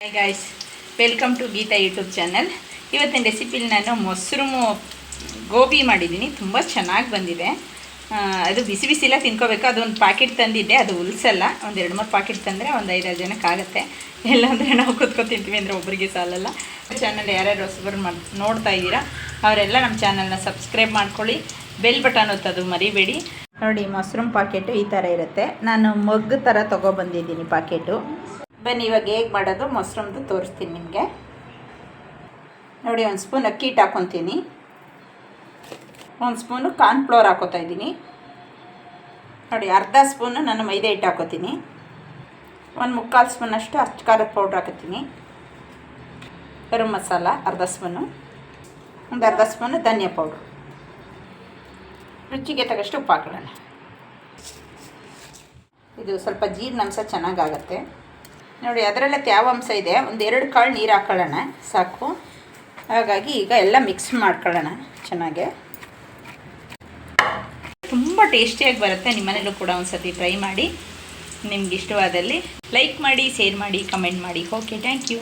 Hi guys, welcome to Geetha YouTube channel. ಇವತ್ತಿನ ರೆಸಿಪಿಲಿ ನಾನು ಮೊಸರು ಗೋಬಿ ಮಾಡಿದ್ದೀನಿ. ತುಂಬ ಚೆನ್ನಾಗಿ ಬಂದಿದೆ. ಅದು ಬಿಸಿ ಬಿಸಿಲ್ಲ ತಿನ್ಕೋಬೇಕು. ಅದೊಂದು ಪ್ಯಾಕೆಟ್ ತಂದಿದ್ದೆ, ಅದು ಉಳಿಸಲ್ಲ. ಒಂದು 2-3 ಪ್ಯಾಕೆಟ್ ತಂದರೆ ಒಂದು 5-6 ಜನಕ್ಕೆ ಆಗುತ್ತೆ. ಇಲ್ಲಾಂದರೆ ನಾವು ಕೂತ್ಕೊಂಡು ತಿಂತೀವಿ ಅಂದರೆ ಒಬ್ಬರಿಗೆ ಸಾಲಲ್ಲ. ಚಾನಲ್ ಯಾರ್ಯಾರು ಹೊಸಬರು ನೋಡ್ತಾ ಇದ್ದೀರಾ ಅವರೆಲ್ಲ ನಮ್ಮ ಚಾನಲ್ನ ಸಬ್ಸ್ಕ್ರೈಬ್ ಮಾಡ್ಕೊಳ್ಳಿ. ಬೆಲ್ ಬಟನ್ ಒತ್ತೋದು ಮರಿಬೇಡಿ. ನೋಡಿ, ಮೊಸರು ಪ್ಯಾಕೆಟು ಈ ಥರ ಇರುತ್ತೆ. ನಾನು ಮಗ್ಗು ಥರ ತೊಗೊಬಂದಿದ್ದೀನಿ ಪ್ಯಾಕೆಟು. ಬನ್ನಿ ಇವಾಗ ಹೇಗೆ ಮಾಡೋದು ಮೊಸರಮ್ಮದು ತೋರಿಸ್ತೀನಿ ನಿಮಗೆ. ನೋಡಿ, 1 ಸ್ಪೂನ್ ಅಕ್ಕಿ ಹಿಟ್ಟು ಹಾಕ್ಕೊತೀನಿ, 1 ಸ್ಪೂನು ಕಾರ್ನ್ಫ್ಲೋರ್ ಹಾಕೋತಾ ಇದ್ದೀನಿ. ನೋಡಿ, ಅರ್ಧ ಸ್ಪೂನು ನಾನು ಮೈದಾ ಹಿಟ್ಟು ಹಾಕೋತೀನಿ, 1/4 ಸ್ಪೂನಷ್ಟು ಅಚ್ಚ ಖಾರದ ಪೌಡ್ರ್ ಹಾಕೋತೀನಿ, ಗರಂ ಮಸಾಲ ಅರ್ಧ ಸ್ಪೂನು, ಒಂದು ಅರ್ಧ ಸ್ಪೂನು ಧನಿಯಾ ಪೌಡ್ರು, ರುಚಿಗೆ ತಕ್ಕಷ್ಟು ಉಪ್ಪು ಹಾಕೊಳ್ಳೋಣ. ಇದು ಸ್ವಲ್ಪ ಜೀರ್ಣಾಂಶ ಚೆನ್ನಾಗಾಗತ್ತೆ. ನೋಡಿ, ಅದರಲ್ಲೇ ತ್ಯಾವಾಂಶ ಇದೆ. 1-2 ಕಾಳು ನೀರು ಹಾಕೊಳ್ಳೋಣ, ಸಾಕು. ಹಾಗಾಗಿ ಈಗ ಎಲ್ಲ ಮಿಕ್ಸ್ ಮಾಡ್ಕೊಳ್ಳೋಣ ಚೆನ್ನಾಗೆ. ತುಂಬ ಟೇಸ್ಟಿಯಾಗಿ ಬರುತ್ತೆ. ನಿಮ್ಮನೇಲೂ ಕೂಡ ಒಂದು ಸತಿ ಟ್ರೈ ಮಾಡಿ. ನಿಮ್ಗೆ ಇಷ್ಟವಾದಲ್ಲಿ ಲೈಕ್ ಮಾಡಿ, ಶೇರ್ ಮಾಡಿ, ಕಮೆಂಟ್ ಮಾಡಿ. Okay, thank you.